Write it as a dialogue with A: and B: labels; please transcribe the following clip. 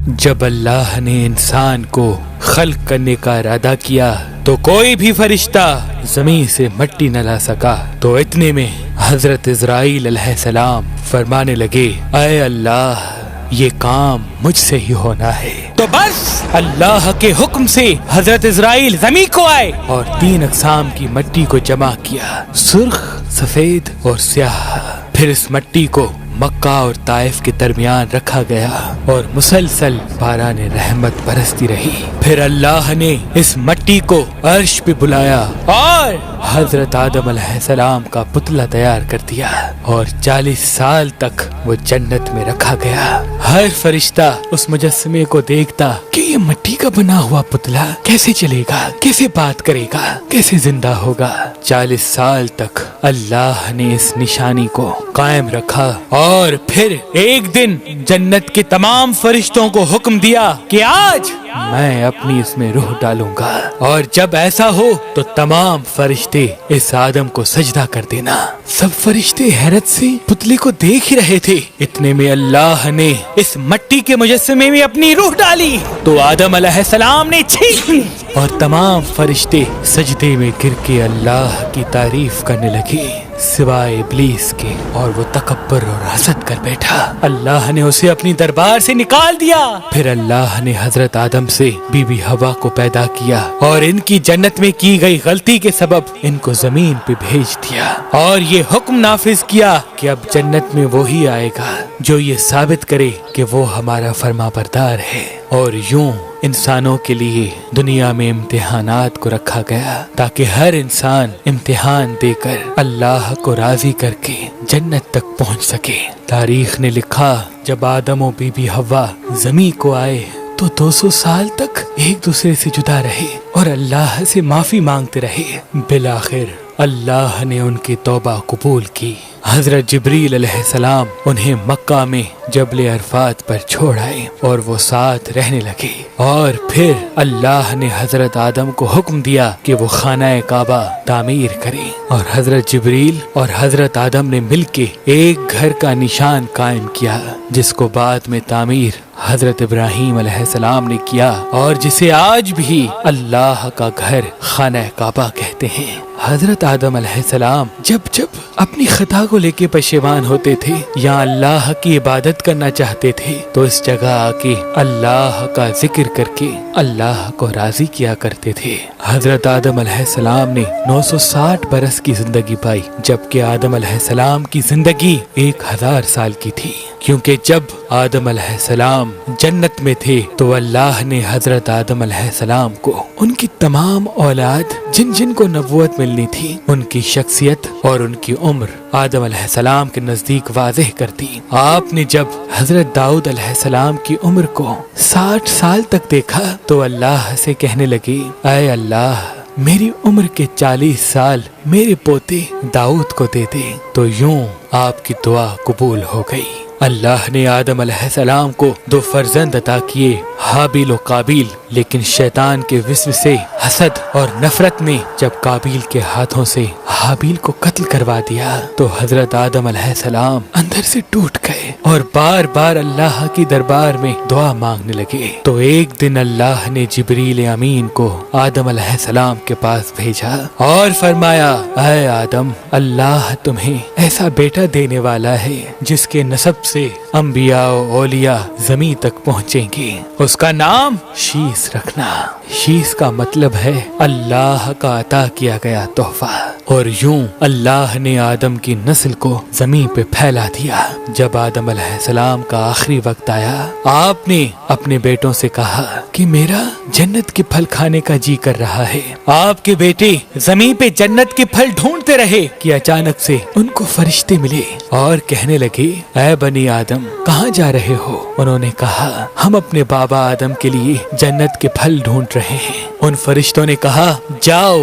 A: جب اللہ نے انسان کو خلق کرنے کا ارادہ کیا تو کوئی بھی فرشتہ زمین سے مٹی نہ لا سکا۔ تو اتنے میں حضرت عزرائیل علیہ السلام فرمانے لگے، اے اللہ یہ کام مجھ سے ہی ہونا ہے۔ تو بس اللہ کے حکم سے حضرت عزرائیل زمین کو آئے اور 3 اقسام کی مٹی کو جمع کیا، سرخ، سفید اور سیاہ۔ پھر اس مٹی کو مکہ اور طائف کے درمیان رکھا گیا اور مسلسل باران رحمت برستی رہی۔ پھر اللہ نے اس مٹی کو عرش پہ بلایا اور حضرت آدم علیہ السلام کا پتلا تیار کر دیا اور 40 سال تک وہ جنت میں رکھا گیا۔ ہر فرشتہ اس مجسمے کو دیکھتا کہ یہ مٹی کا بنا ہوا پتلا کیسے چلے گا، کیسے بات کرے گا، کیسے زندہ ہوگا۔ 40 سال تک اللہ نے اس نشانی کو قائم رکھا اور پھر ایک دن جنت کے تمام فرشتوں کو حکم دیا کہ آج میں اپنی اس میں روح ڈالوں گا، اور جب ایسا ہو تو تمام فرشتے اس آدم کو سجدہ کر دینا۔ سب فرشتے حیرت سے پتلے کو دیکھ ہی رہے تھے، اتنے میں اللہ نے اس مٹی کے مجسمے میں اپنی روح ڈالی تو آدم علیہ السلام نے چھینک لی اور تمام فرشتے سجدے میں گر کے اللہ کی تعریف کرنے لگے سوائے ابلیس کے، اور وہ تکبر اور حسد کر بیٹھا۔ اللہ نے اسے اپنی دربار سے نکال دیا۔ پھر اللہ نے حضرت آدم سے بی بی حوا کو پیدا کیا اور ان کی جنت میں کی گئی غلطی کے سبب ان کو زمین پہ بھیج دیا، اور یہ حکم نافذ کیا کہ اب جنت میں وہی آئے گا جو یہ ثابت کرے کہ وہ ہمارا فرما بردار ہے۔ اور یوں انسانوں کے لیے دنیا میں امتحانات کو رکھا گیا تاکہ ہر انسان امتحان دے کر اللہ کو راضی کر کے جنت تک پہنچ سکے۔ تاریخ نے لکھا جب آدم و بی بی حوا زمین کو آئے تو 200 سال تک ایک دوسرے سے جدا رہے اور اللہ سے معافی مانگتے رہے۔ بالآخر اللہ نے ان کی توبہ قبول کی۔ حضرت جبریل علیہ السلام انہیں مکہ میں جبل عرفات پر چھوڑ آئے اور وہ ساتھ رہنے لگے، اور پھر اللہ نے حضرت آدم کو حکم دیا کہ وہ خانہ کعبہ تعمیر کریں، اور حضرت جبریل اور حضرت آدم نے مل کے ایک گھر کا نشان قائم کیا جس کو بعد میں تعمیر حضرت ابراہیم علیہ السلام نے کیا، اور جسے آج بھی اللہ کا گھر خانہ کعبہ کہتے ہیں۔ حضرت آدم علیہ السلام جب اپنی خطا کو لے کے پشیمان ہوتے تھے یا اللہ کی عبادت کرنا چاہتے تھے تو اس جگہ آ کے اللہ کا ذکر کر کے اللہ کو راضی کیا کرتے تھے۔ حضرت آدم علیہ السلام نے 960 برس کی زندگی پائی، جبکہ آدم علیہ السلام کی زندگی 1000 سال کی تھی، کیونکہ جب آدم علیہ السلام جنت میں تھے تو اللہ نے حضرت آدم علیہ السلام کو ان کی تمام اولاد جن جن کو نبوت ملنی تھی ان کی شخصیت اور ان کی عمر آدم علیہ السلام کے نزدیک واضح کر دی۔ آپ نے جب حضرت داؤد علیہ السلام کی عمر کو 60 سال تک دیکھا تو اللہ سے کہنے لگے، اے اللہ میری عمر کے 40 سال میرے پوتے داؤد کو دے دے۔ تو یوں آپ کی دعا قبول ہو گئی۔ اللہ نے آدم علیہ السلام کو 2 فرزند عطا کیے، حابیل و قابیل، لیکن شیطان کے وسوسے، حسد اور نفرت نے جب قابیل کے ہاتھوں سے حابیل کو قتل کروا دیا تو حضرت آدم علیہ السلام اندر سے ٹوٹ گئے اور بار بار اللہ کی دربار میں دعا مانگنے لگے۔ تو ایک دن اللہ نے جبریل امین کو آدم علیہ السلام کے پاس بھیجا اور فرمایا، اے آدم اللہ تمہیں ایسا بیٹا دینے والا ہے جس کے نسب سے انبیاء و اولیاء زمین تک پہنچیں گے، اس کا نام شیس رکھنا۔ شیس کا مطلب ہے اللہ کا عطا کیا گیا تحفہ۔ اور یوں اللہ نے آدم کی نسل کو زمین پہ پھیلا دیا۔ جب آدم علیہ السلام کا آخری وقت آیا آپ نے اپنے بیٹوں سے کہا کہ میرا جنت کے پھل کھانے کا جی کر رہا ہے۔ آپ کے بیٹے زمین پہ جنت کے پھل ڈھونڈتے رہے کہ اچانک سے ان کو فرشتے ملے اور کہنے لگے، اے بنی آدم کہاں جا رہے ہو؟ انہوں نے کہا، ہم اپنے بابا آدم کے لیے جنت کے پھل ڈھونڈ رہے ہیں۔ ان فرشتوں نے کہا، جاؤ